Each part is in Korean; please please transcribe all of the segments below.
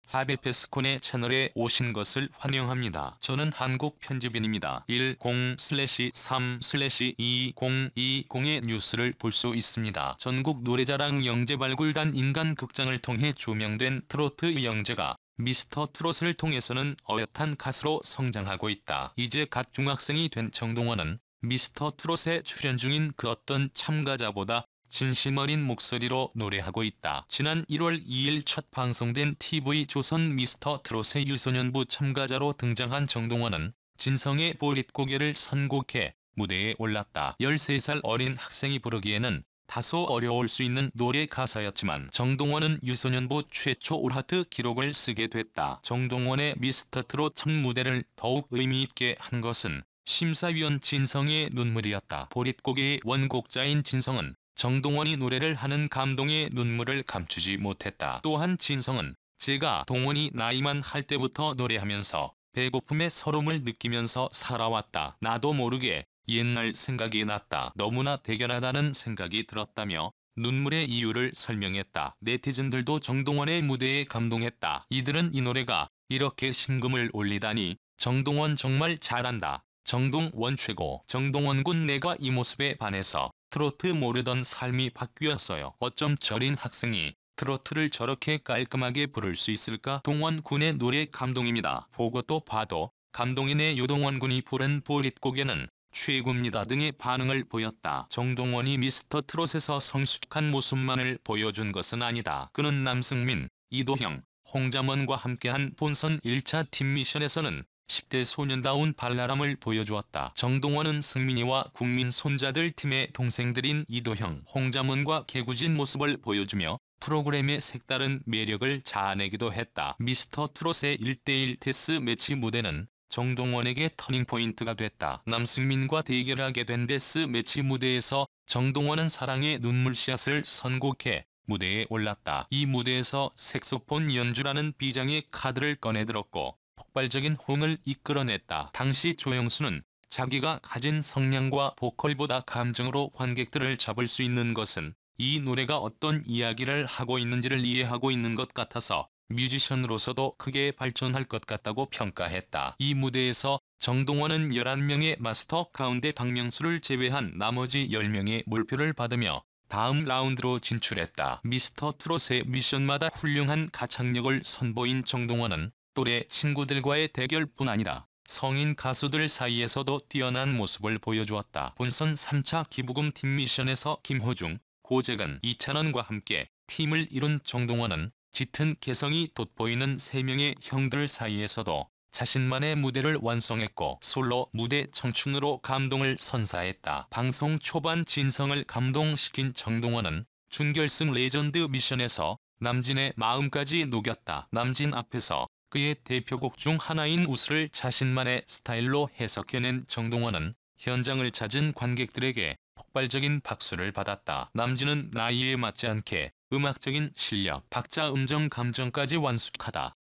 400페스콘의 채널에 오신 것을 환영합니다. 저는 한국 편집인입니다. 10/3/2020의 뉴스를 볼 수 있습니다. 전국 노래자랑 영재발굴단 인간극장을 통해 조명된 트로트 영재가 미스터 트롯을 통해서는 어엿한 가수로 성장하고 있다. 이제 갓 중학생이 된 정동원은 미스터 트롯에 출연 중인 그 어떤 참가자보다 진심 어린 목소리로 노래하고 있다. 지난 1월 2일 첫 방송된 TV조선 미스터 트롯의 유소년부 참가자로 등장한 정동원은 진성의 보릿고개를 선곡해 무대에 올랐다. 13살 어린 학생이 부르기에는 다소 어려울 수 있는 노래 가사였지만 정동원은 유소년부 최초 올하트 기록을 쓰게 됐다. 정동원의 미스터 트롯 첫 무대를 더욱 의미있게 한 것은 심사위원 진성의 눈물이었다. 보릿고개의 원곡자인 진성은 정동원이 노래를 하는 감동의 눈물을 감추지 못했다. 또한 진성은 제가 동원이 나이만 할 때부터 노래하면서 배고픔의 서름을 느끼면서 살아왔다. 나도 모르게 옛날 생각이 났다. 너무나 대견하다는 생각이 들었다며 눈물의 이유를 설명했다. 네티즌들도 정동원의 무대에 감동했다. 이들은 이 노래가 이렇게 심금을 울리다니 정동원 정말 잘한다. 정동원 최고. 정동원 군 내가 이 모습에 반해서 트로트 모르던 삶이 바뀌었어요. 어쩜 저린 학생이 트로트를 저렇게 깔끔하게 부를 수 있을까? 동원 군의 노래 감동입니다. 보고 또 봐도 감동이네. 유동원 군이 부른 보릿고개는 최고입니다 등의 반응을 보였다. 정동원이 미스터 트롯에서 성숙한 모습만을 보여준 것은 아니다. 그는 남승민, 이도형, 홍자먼과 함께한 본선 1차 팀 미션에서는 10대 소년다운 발랄함을 보여주었다. 정동원은 승민이와 국민 손자들 팀의 동생들인 이도형, 홍자먼과 개구진 모습을 보여주며 프로그램의 색다른 매력을 자아내기도 했다. 미스터 트롯의 1대1 데스 매치 무대는 정동원에게 터닝포인트가 됐다. 남승민과 대결하게 된 데스 매치 무대에서 정동원은 사랑의 눈물샷을 선곡해 무대에 올랐다. 이 무대에서 색소폰 연주라는 비장의 카드를 꺼내들었고 폭발적인 호응을 이끌어냈다. 당시 조영수는 자기가 가진 성량과 보컬보다 감정으로 관객들을 잡을 수 있는 것은 이 노래가 어떤 이야기를 하고 있는지를 이해하고 있는 것 같아서 뮤지션으로서도 크게 발전할 것 같다고 평가했다. 이 무대에서 정동원은 11명의 마스터 가운데 박명수를 제외한 나머지 10명의 몰표를 받으며 다음 라운드로 진출했다. 미스터 트롯의 미션마다 훌륭한 가창력을 선보인 정동원은 또래 친구들과의 대결뿐 아니라 성인 가수들 사이에서도 뛰어난 모습을 보여주었다. 본선 3차 기부금 팀 미션에서 김호중, 고재근, 이찬원과 함께 팀을 이룬 정동원은 짙은 개성이 돋보이는 3명의 형들 사이에서도 자신만의 무대를 완성했고 솔로 무대 청춘으로 감동을 선사했다. 방송 초반 진성을 감동시킨 정동원은 준결승 레전드 미션에서 남진의 마음까지 녹였다. 남진 앞에서 그의 대표곡 중 하나인 우스를 자신만의 스타일로 해석해낸 정동원은 현장을 찾은 관객들에게 폭발적인 박수를 받았다. 남진은 나이에 맞지 않게 음악적인 실력, 박자 음정 감정까지 완숙하다.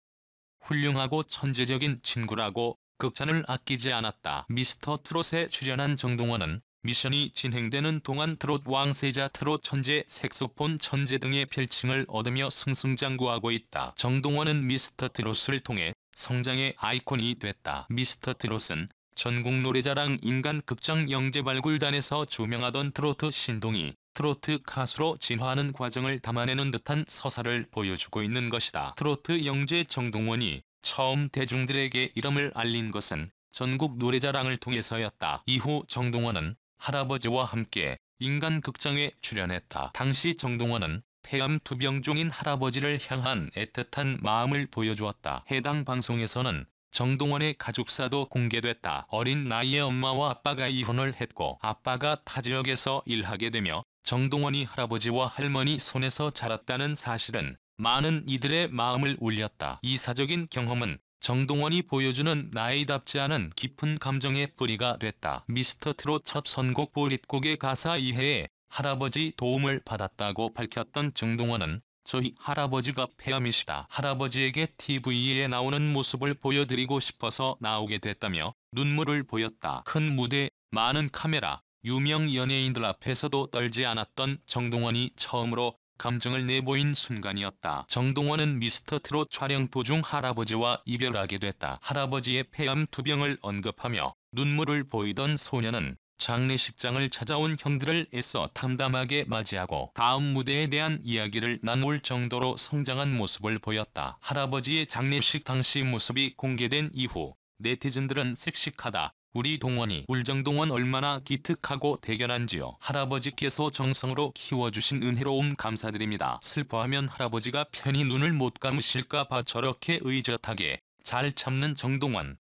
훌륭하고 천재적인 친구라고 극찬을 아끼지 않았다. 미스터 트롯에 출연한 정동원은 미션이 진행되는 동안 트롯 왕세자, 트롯 천재, 색소폰 천재 등의 별칭을 얻으며 승승장구하고 있다. 정동원은 미스터 트롯을 통해 성장의 아이콘이 됐다. 미스터 트롯은 전국 노래자랑 인간극장 영재발굴단에서 조명하던 트로트 신동이 트로트 가수로 진화하는 과정을 담아내는 듯한 서사를 보여주고 있는 것이다. 트로트 영재 정동원이 처음 대중들에게 이름을 알린 것은 전국 노래자랑을 통해서였다. 이후 정동원은 할아버지와 함께 인간극장에 출연했다. 당시 정동원은 폐암 투병 중인 할아버지를 향한 애틋한 마음을 보여주었다. 해당 방송에서는 정동원의 가족사도 공개됐다. 어린 나이에 엄마와 아빠가 이혼을 했고 아빠가 타 지역에서 일하게 되며 정동원이 할아버지와 할머니 손에서 자랐다는 사실은 많은 이들의 마음을 울렸다. 이 사적인 경험은 정동원이 보여주는 나이답지 않은 깊은 감정의 뿌리가 됐다. 미스터 트롯 첫 선곡 보릿고개 가사 이해에 할아버지 도움을 받았다고 밝혔던 정동원은 저희 할아버지가 폐암이시다. 할아버지에게 TV에 나오는 모습을 보여드리고 싶어서 나오게 됐다며 눈물을 보였다. 큰 무대, 많은 카메라, 유명 연예인들 앞에서도 떨지 않았던 정동원이 처음으로 감정을 내보인 순간이었다. 정동원은 미스터 트롯 촬영 도중 할아버지와 이별하게 됐다. 할아버지의 폐암 투병을 언급하며 눈물을 보이던 소녀는 장례식장을 찾아온 형들을 애써 담담하게 맞이하고 다음 무대에 대한 이야기를 나눌 정도로 성장한 모습을 보였다. 할아버지의 장례식 당시 모습이 공개된 이후 네티즌들은 섹시하다. 우리 동원이 울정동원 얼마나 기특하고 대견한지요. 할아버지께서 정성으로 키워주신 은혜로움 감사드립니다. 슬퍼하면 할아버지가 편히 눈을 못 감으실까 봐 저렇게 의젓하게 잘 참는 정동원.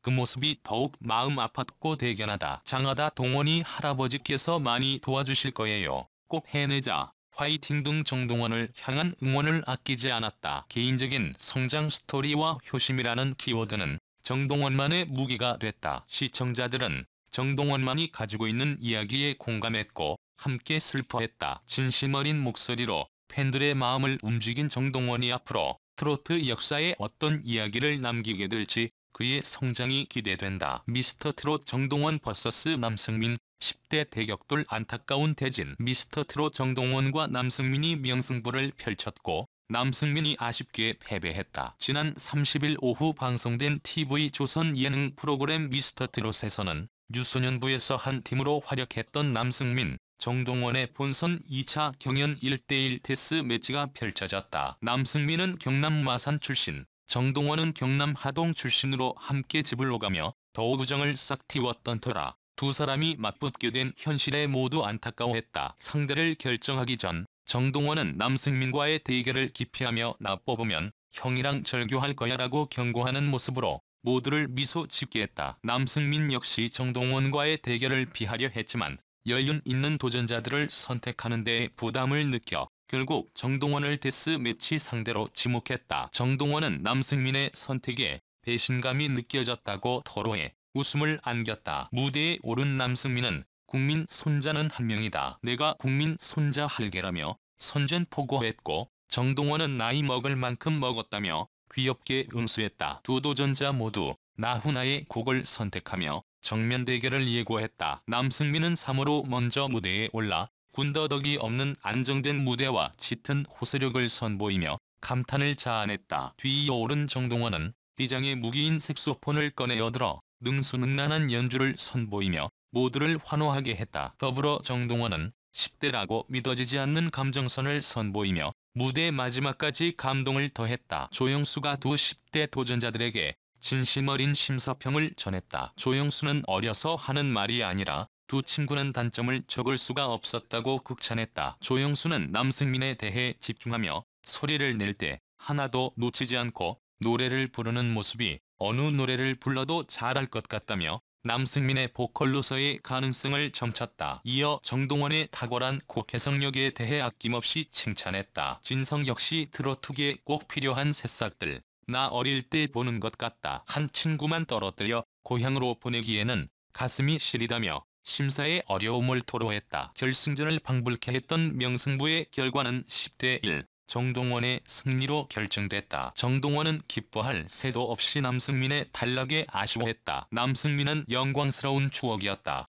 그 모습이 더욱 마음 아팠고 대견하다. 장하다. 동원이 할아버지께서 많이 도와주실 거예요. 꼭 해내자. 화이팅 등 정동원을 향한 응원을 아끼지 않았다. 개인적인 성장 스토리와 효심이라는 키워드는 정동원만의 무기가 됐다. 시청자들은 정동원만이 가지고 있는 이야기에 공감했고 함께 슬퍼했다. 진심 어린 목소리로 팬들의 마음을 움직인 정동원이 앞으로 트로트 역사에 어떤 이야기를 남기게 될지 그의 성장이 기대된다. 미스터 트롯 정동원 vs 남승민 10대 대격돌 안타까운 대진. 미스터 트롯 정동원과 남승민이 명승부를 펼쳤고 남승민이 아쉽게 패배했다. 지난 30일 오후 방송된 TV조선 예능 프로그램 미스터 트롯에서는 유소년부에서 한 팀으로 활약했던 남승민, 정동원의 본선 2차 경연 1대1 데스매치가 펼쳐졌다. 남승민은 경남 마산 출신, 정동원은 경남 하동 출신으로 함께 집을 오가며 더욱 우정을 싹 틔웠던 터라 두 사람이 맞붙게 된 현실에 모두 안타까워했다. 상대를 결정하기 전 정동원은 남승민과의 대결을 기피하며 나 뽑으면 형이랑 절교할 거야 라고 경고하는 모습으로 모두를 미소 짓게 했다. 남승민 역시 정동원과의 대결을 피하려 했지만 연륜 있는 도전자들을 선택하는 데 부담을 느껴 결국 정동원을 데스매치 상대로 지목했다. 정동원은 남승민의 선택에 배신감이 느껴졌다고 토로해 웃음을 안겼다. 무대에 오른 남승민은 국민 손자는 한 명이다. 내가 국민 손자 할게라며 선전포고했고 정동원은 나이 먹을 만큼 먹었다며 귀엽게 응수했다. 두 도전자 모두 나훈아의 곡을 선택하며 정면 대결을 예고했다. 남승민은 3호로 먼저 무대에 올라 군더더기 없는 안정된 무대와 짙은 호소력을 선보이며 감탄을 자아냈다. 뒤이어오른 정동원은 비장의 무기인 색소폰을 꺼내어들어 능수능란한 연주를 선보이며 모두를 환호하게 했다. 더불어 정동원은 10대라고 믿어지지 않는 감정선을 선보이며 무대 마지막까지 감동을 더했다. 조영수가 두 10대 도전자들에게 진심 어린 심사평을 전했다. 조영수는 어려서 하는 말이 아니라 두 친구는 단점을 적을 수가 없었다고 극찬했다. 조영수는 남승민에 대해 집중하며 소리를 낼 때 하나도 놓치지 않고 노래를 부르는 모습이 어느 노래를 불러도 잘할 것 같다며 남승민의 보컬로서의 가능성을 점쳤다. 이어 정동원의 탁월한 곡 해석력에 대해 아낌없이 칭찬했다. 진성 역시 트로트계에 꼭 필요한 새싹들. 나 어릴 때 보는 것 같다. 한 친구만 떨어뜨려 고향으로 보내기에는 가슴이 시리다며 심사의 어려움을 토로했다. 결승전을 방불케 했던 명승부의 결과는 10대1 정동원의 승리로 결정됐다. 정동원은 기뻐할 새도 없이 남승민의 탈락에 아쉬워했다. 남승민은 영광스러운 추억이었다.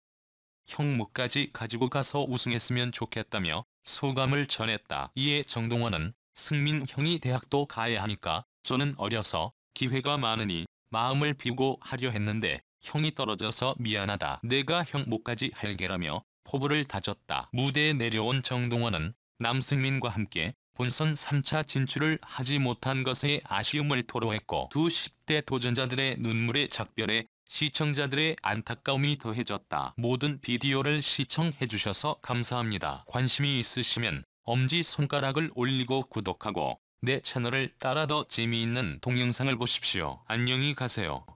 형 몫까지 가지고 가서 우승했으면 좋겠다며 소감을 전했다. 이에 정동원은 승민 형이 대학도 가야 하니까 저는 어려서 기회가 많으니 마음을 비우고 하려 했는데 형이 떨어져서 미안하다. 내가 형 몫까지 할게라며 포부를 다졌다. 무대에 내려온 정동원은 남승민과 함께 본선 3차 진출을 하지 못한 것에 아쉬움을 토로했고 두 10대 도전자들의 눈물의 작별에 시청자들의 안타까움이 더해졌다. 모든 비디오를 시청해주셔서 감사합니다. 관심이 있으시면 엄지손가락을 올리고 구독하고 내 채널을 따라 더 재미있는 동영상을 보십시오. 안녕히 가세요.